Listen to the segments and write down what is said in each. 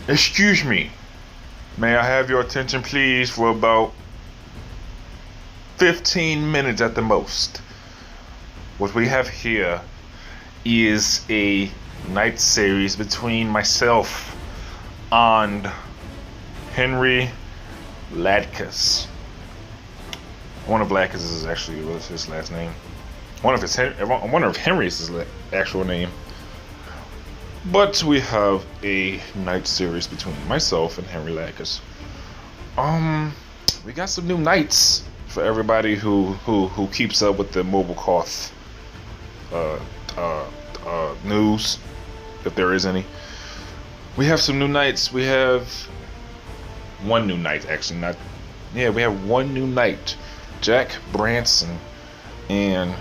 Excuse me. May I have your attention, please, for about 15 minutes at the most? What we have here is a night series between myself and Henry Ladcuss. One of Ladcuss is actually was his last name. One of Henry's is his actual name. But we have a night series between myself and Henry Ladcuss. We got some new nights for everybody who keeps up with the mobile cough news, if there is any. We have some new nights. We have one new night, actually. We have one new night. Jack Branson and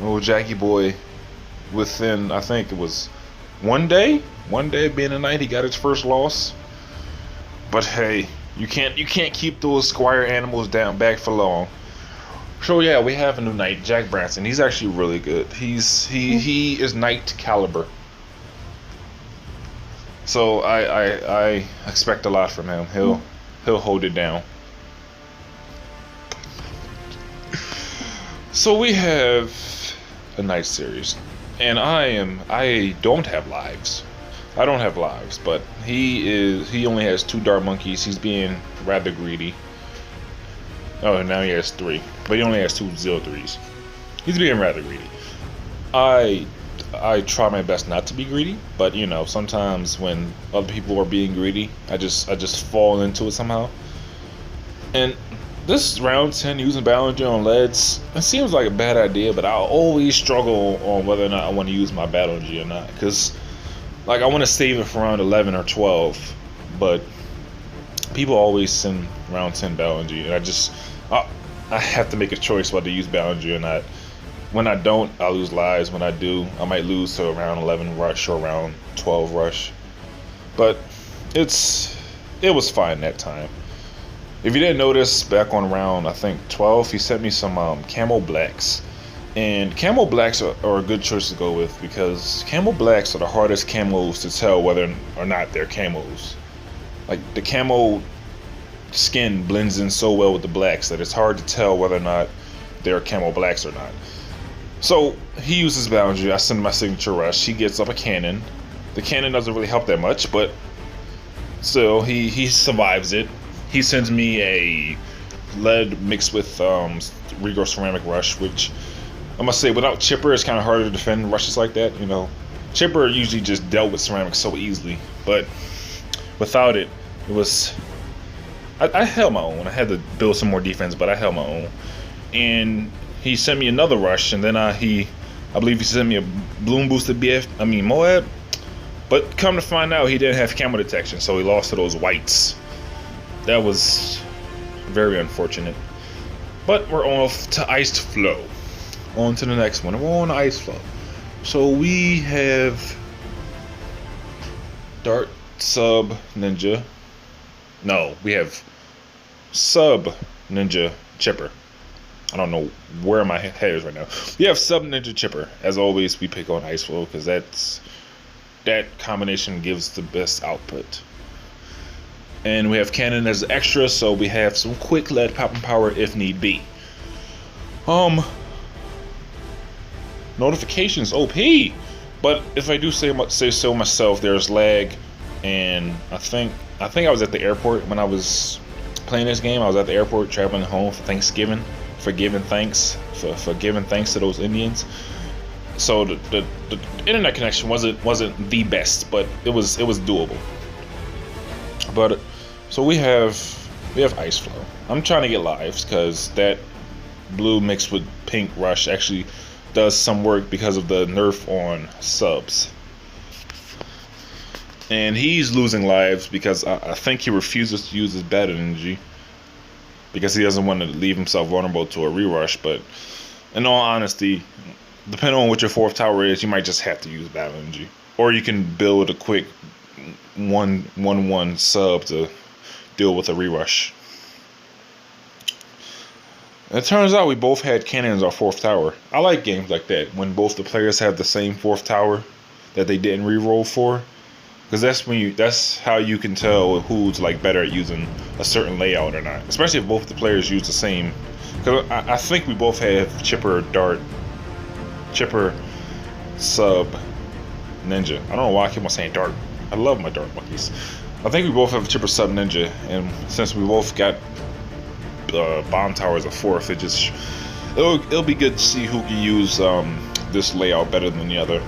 old Jackie Boy, within, I think it was one day being a night, he got his first loss. But hey, you can't keep those squire animals back for long. So yeah, we have a new knight, Jack Branson. He's actually really good. He is knight caliber. So I expect a lot from him. He'll hold it down. So we have a night series, and I don't have lives. I don't have lives, but he only has 2 dark monkeys. He's being rather greedy. Oh, now he has 3, but he only has 2 03s. He's being rather greedy. I try my best not to be greedy, but you know, sometimes when other people are being greedy, I just fall into it somehow. And this round 10 using Ballinger on leads, it seems like a bad idea, but I always struggle on whether or not I want to use my Ballinger or not, because like I want to save it for round 11 or 12, but people always send round 10 Ballinger, and I have to make a choice whether to use Ballinger or not. When I don't, I lose lives. When I do, I might lose to a round 11 rush or round 12 rush. But it was fine that time. If you didn't notice, back on round, I think 12, he sent me some camo blacks. And camo blacks are a good choice to go with, because camo blacks are the hardest camos to tell whether or not they're camos. Like, the camo skin blends in so well with the blacks that it's hard to tell whether or not they're camo blacks or not. So he uses Ballinger. I send my signature rush. He gets up a cannon. The cannon doesn't really help that much, but still he survives it. He sends me a lead mixed with regrowth ceramic rush, which I must say, without Chipper, it's kind of harder to defend rushes like that. You know, Chipper usually just dealt with ceramic so easily, but without it, it was. I held my own. I had to build some more defense, but I held my own. And he sent me another rush, and then I believe he sent me a bloom boosted Moab. But come to find out, he didn't have camo detection, so he lost to those whites. That was very unfortunate. But we're off to Iced Flow. On to the next one. We're on Ice Flow. So we have Dart Sub Ninja. No, we have Sub Ninja Chipper. I don't know where my head is right now. We have Sub Ninja Chipper. As always, we pick on Ice Flow because that combination gives the best output. And we have Cannon as extra, so we have some quick lead popping power if need be. Notifications OP, but if I do say so myself, there's lag, and I think I was at the airport when I was playing this game. I was at the airport traveling home for Thanksgiving, for giving thanks to those Indians. So the internet connection wasn't the best, but it was doable. But so we have Ice Flow. I'm trying to get lives because that blue mixed with pink rush actually does some work because of the nerf on subs. And he's losing lives because I think he refuses to use his battle energy because he doesn't want to leave himself vulnerable to a rerush. But in all honesty, depending on what your 4th tower is, you might just have to use battle energy, or you can build a quick 1/1 sub to deal with a rerush. And it turns out we both had cannons our 4th tower. I like games like that when both the players have the same 4th tower that they didn't reroll for. because that's how you can tell who's like better at using a certain layout or not, especially if both the players use the same. Because I think we both have chipper, dart, chipper, sub, ninja. I don't know why I keep on saying dart. I love my dart monkeys. I think we both have chipper, sub, ninja, and since we both got bomb towers a fourth, it'll be good to see who can use this layout better than the other.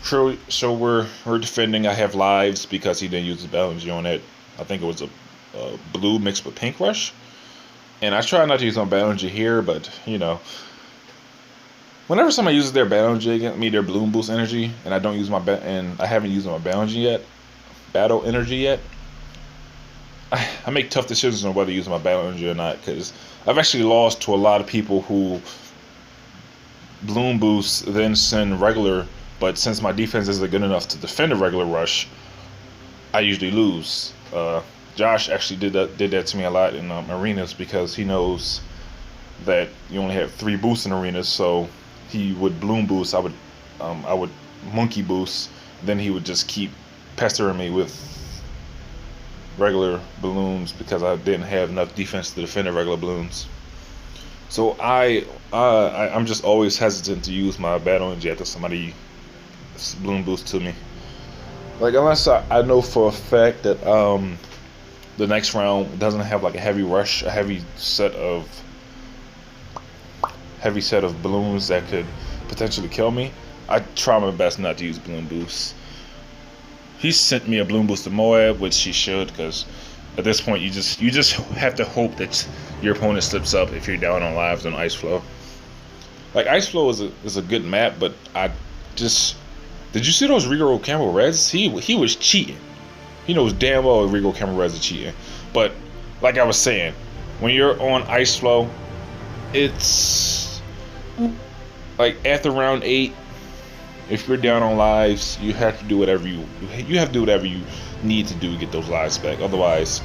So we're defending. I have lives because he didn't use the Ballinger on it. I think it was a blue mixed with pink rush. And I try not to use my Ballinger here, but you know, whenever somebody uses their Ballinger against me, their Bloom Boost energy, and I don't use and I haven't used my Ballinger yet, battle energy yet, I make tough decisions on whether to use my Ballinger or not, because I've actually lost to a lot of people who Bloom Boost then send regular. But since my defense isn't good enough to defend a regular rush, I usually lose. Josh actually did that to me a lot in arenas, because he knows that you only have 3 boosts in arenas. So he would Bloom Boost, I would Monkey Boost, then he would just keep pestering me with regular balloons because I didn't have enough defense to defend the regular balloons. So I'm just always hesitant to use my battle energy after somebody Bloom Boost to me, like unless I know for a fact that the next round doesn't have like a heavy rush, a heavy set of balloons that could potentially kill me. I try my best not to use Bloom Boost. He sent me a Bloom Boost to Moab, which he should, because at this point you just have to hope that your opponent slips up if you're down on lives on Ice Flow. Like Ice Flow is a good map, but did you see those Regal Camel Reds? He was cheating. He knows damn well Regal Camel Reds are cheating. But like I was saying, when you're on Ice Flow, it's like after round 8, if you're down on lives, you have to do whatever you need to do to get those lives back. Otherwise,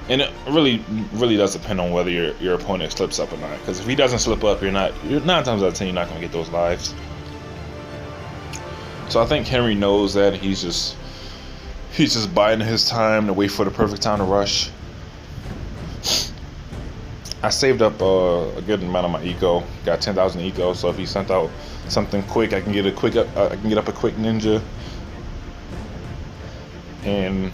and it really does depend on whether your opponent slips up or not. Because if he doesn't slip up, you're 9 times out of 10 you're not gonna get those lives. So I think Henry knows that. He's just biding his time to wait for the perfect time to rush. I saved up a good amount of my eco. Got 10,000 eco. So if he sent out something quick, I can get up a quick ninja, and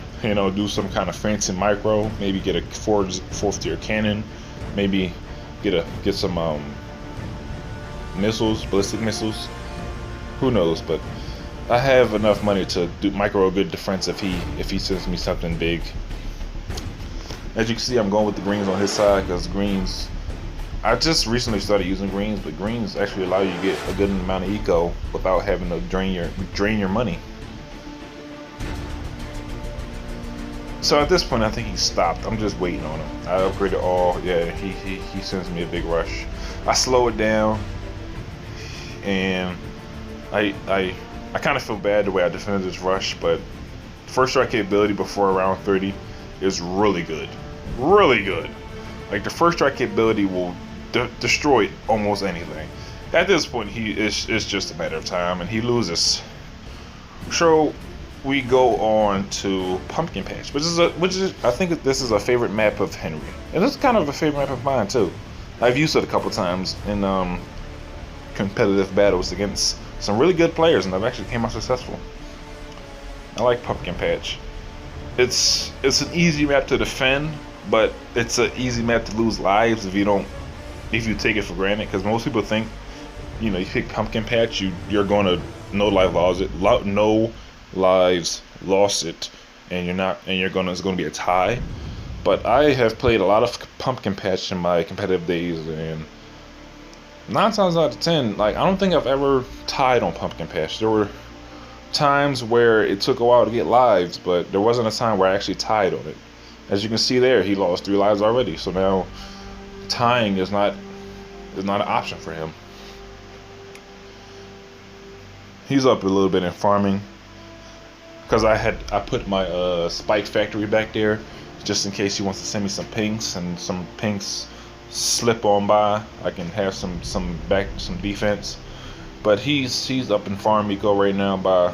do some kind of fancy micro. Maybe get a fourth tier cannon. Maybe get some missiles, ballistic missiles. Who knows? But I have enough money to do micro a good defense if he sends me something big. As you can see, I'm going with the greens on his side, because greens, I just recently started using greens, but greens actually allow you to get a good amount of eco without having to drain your money. So at this point, I think he stopped. I'm just waiting on him. I upgraded all. Yeah, he sends me a big rush. I slow it down, and I kind of feel bad the way I defended this rush, but first strike capability before around 30 is really good. Really good. Like the first strike capability will destroy almost anything. At this point, it's just a matter of time, and he loses. So we go on to Pumpkin Patch, which is I think this is a favorite map of Henry, and this is kind of a favorite map of mine too. I've used it a couple times in competitive battles against some really good players, and I've actually came out successful. I like Pumpkin Patch. It's an easy map to defend, but it's an easy map to lose lives if you take it for granted. Because most people think, you pick Pumpkin Patch, you're going to no lives lost it, and it's going to be a tie. But I have played a lot of Pumpkin Patch in my competitive days, and 9 times out of 10, like, I don't think I've ever tied on Pumpkin Patch. There were times where it took a while to get lives, but there wasn't a time where I actually tied on it. As you can see there, he lost 3 lives already, so now tying is not an option for him. He's up a little bit in farming, because I put my spike factory back there just in case he wants to send me some pinks, and some pinks slip on by, I can have some defense. But he's up in farm eco right now by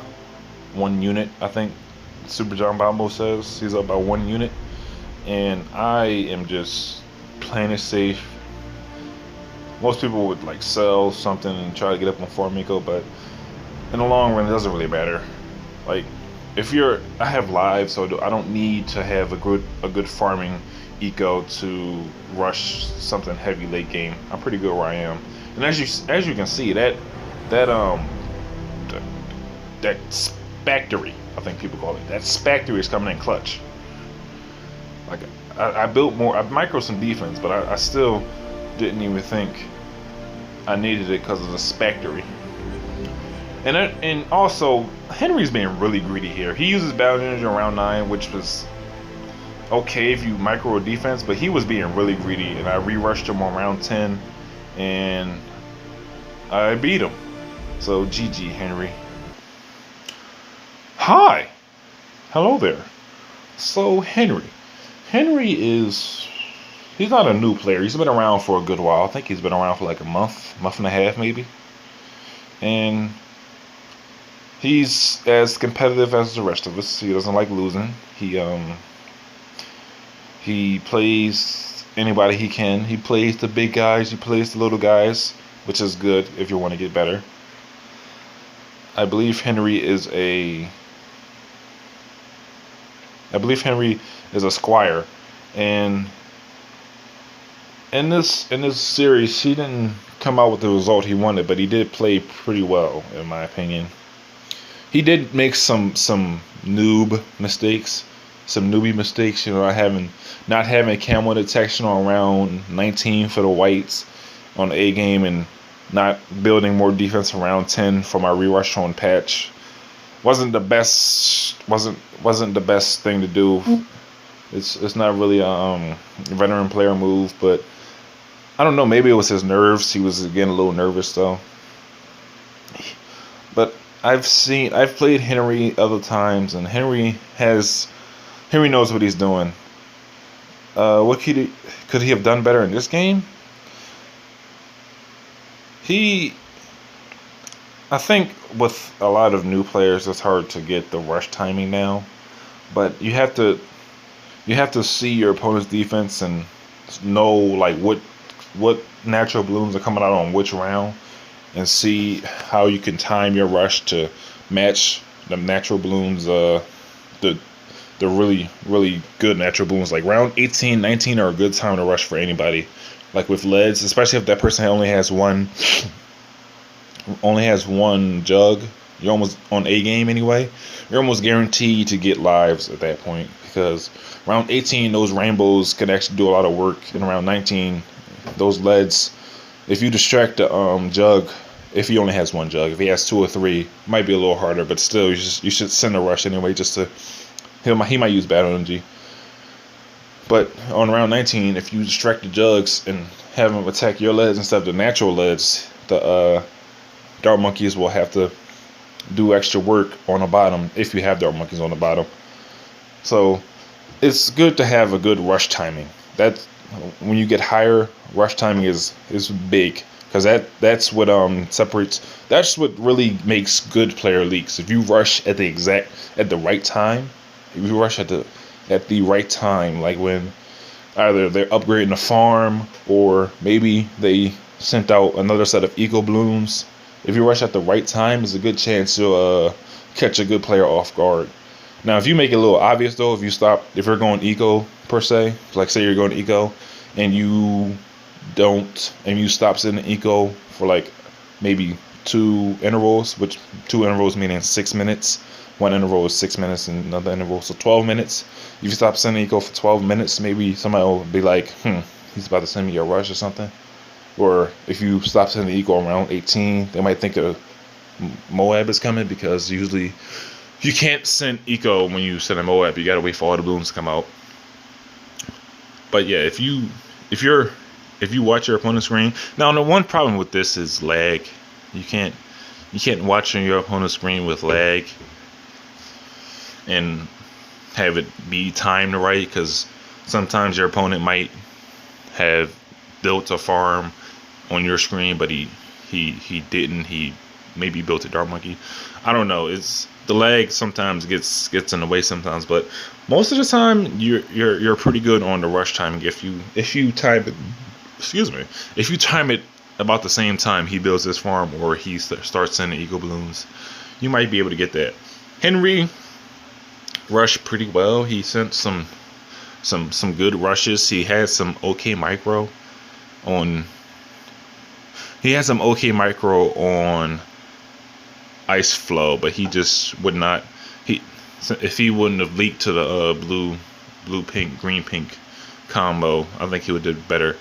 1 unit. I think Super John Bombo says he's up by 1 unit, and I am just playing it safe. Most people would like sell something and try to get up on farm eco, but in the long run, it doesn't really matter. Like, I have live, so I don't need to have a good farming eco to rush something heavy late game. I'm pretty good where I am, and as you can see, that Spactory, I think people call it, that Spactory is coming in clutch. Like, I built more, I microed some defense, but I still didn't even think I needed it because of the Spactory. And also, Henry's being really greedy here. He uses Battle Energy around 9, which was okay if you micro a defense, but he was being really greedy, and I re-rushed him on round 10, and I beat him. So GG, Henry. Hi. Hello there. So Henry he's not a new player. He's been around for a good while. I think he's been around for like a month and a half maybe. And he's as competitive as the rest of us. He doesn't like losing. He plays anybody he can. He plays the big guys. He plays the little guys, which is good if you want to get better. I believe Henry is a squire, and in this series he didn't come out with the result he wanted, but he did play pretty well in my opinion. He did make some newbie mistakes, you know, not having camo detection on round 19 for the whites on the A game, and not building more defense around 10 for my rerush on patch. Wasn't the best thing to do. It's not really a veteran player move, but I don't know, maybe it was his nerves. He was getting a little nervous though. But I've played Henry other times, and Henry knows what he's doing. What could he have done better in this game? I think with a lot of new players, it's hard to get the rush timing now, but you have to see your opponent's defense and know like what natural blooms are coming out on which round, and see how you can time your rush to match the natural blooms, the really, really good natural blooms. Like round 18, 19 are a good time to rush for anybody. Like with leads, especially if that person only has one jug, you're almost on A game anyway. You're almost guaranteed to get lives at that point, because round 18 those rainbows can actually do a lot of work, and around 19 those leads, if you distract the jug, if he only has one jug, if he has 2 or 3, it might be a little harder, but still you should send a rush anyway, just to he might use battle energy. But on round 19, if you distract the jugs and have them attack your leads instead of the natural leads, the dart monkeys will have to do extra work on the bottom if you have dart monkeys on the bottom. So it's good to have a good rush timing. That when you get higher, rush timing is big, because that's what separates. That's what really makes good player leaks. If you rush at the right time, if you rush at the right time, like when either they're upgrading the farm or maybe they sent out another set of eco blooms. If you rush at the right time, there's a good chance you'll catch a good player off guard. Now, if you make it a little obvious though, if you're going eco per se, like say you're going eco and you stop sending eco for like maybe 2 intervals, which 2 intervals meaning 6 minutes. One interval is 6 minutes and another interval, so 12 minutes. If you stop sending eco for 12 minutes, maybe somebody will be like, he's about to send me a rush or something. Or if you stop sending eco around 18, they might think a Moab is coming, because usually you can't send eco when you send a Moab. You gotta wait for all the blooms to come out. But yeah, if you watch your opponent's screen. Now, the one problem with this is lag. You can't watch on your opponent's screen with lag and have it be timed right, because sometimes your opponent might have built a farm on your screen, but he didn't. He maybe built a dart monkey. I don't know. It's the lag sometimes gets in the way sometimes, but most of the time you're pretty good on the rush timing if you time it. Excuse me. If you time it about the same time he builds his farm or he starts sending eco balloons, you might be able to get that. Henry rushed pretty well. He sent some good rushes. He had some okay micro on. He had some okay micro on ice flow, but he just would not. He if he wouldn't have leaked to the blue pink green pink combo, I think he would have did better.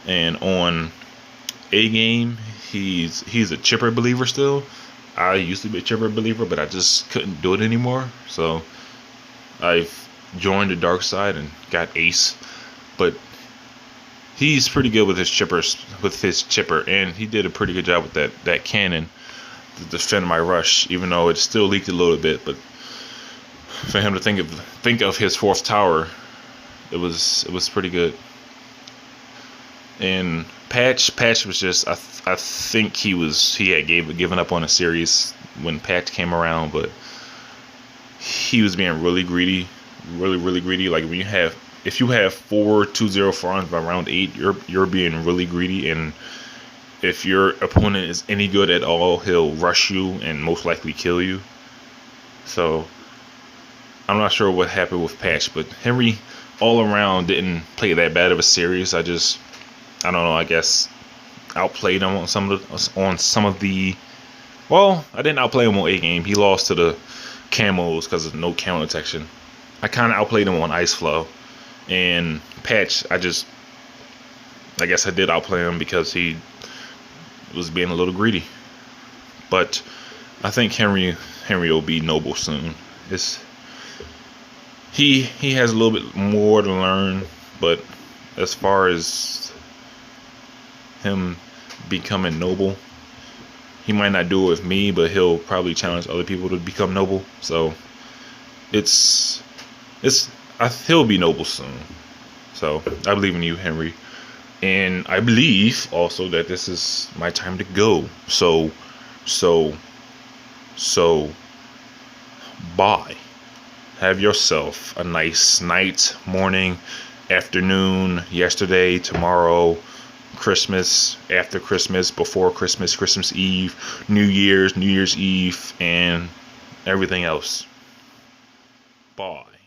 And on A game, he's a chipper believer still. I used to be a chipper believer, but I just couldn't do it anymore. So I've joined the dark side and got ace. But he's pretty good with his chipper, and he did a pretty good job with that cannon to defend my rush, even though it still leaked a little bit. But for him to think of his fourth tower, it was pretty good. And Patch was just I think he had given up on a series when Patch came around, but he was being really greedy, really greedy. Like if you have 4-2-0 farms by round 8, you're being really greedy, and if your opponent is any good at all, he'll rush you and most likely kill you. So I'm not sure what happened with Patch, but Henry all around didn't play that bad of a series. I don't know. I guess outplayed him on some of the. Well, I didn't outplay him on A game. He lost to the camos because of no camo detection. I kind of outplayed him on ice flow, and Patch. I guess I did outplay him because he was being a little greedy. But I think Henry will be noble soon. He has a little bit more to learn, but as far as him becoming noble, he might not do it with me, but he'll probably challenge other people to become noble. So he'll be noble soon. So I believe in you, Henry, and I believe also that this is my time to go. So bye. Have yourself a nice night, morning, afternoon, yesterday, tomorrow, Christmas, after Christmas, before Christmas, Christmas Eve, New Year's Eve, and everything else. Bye.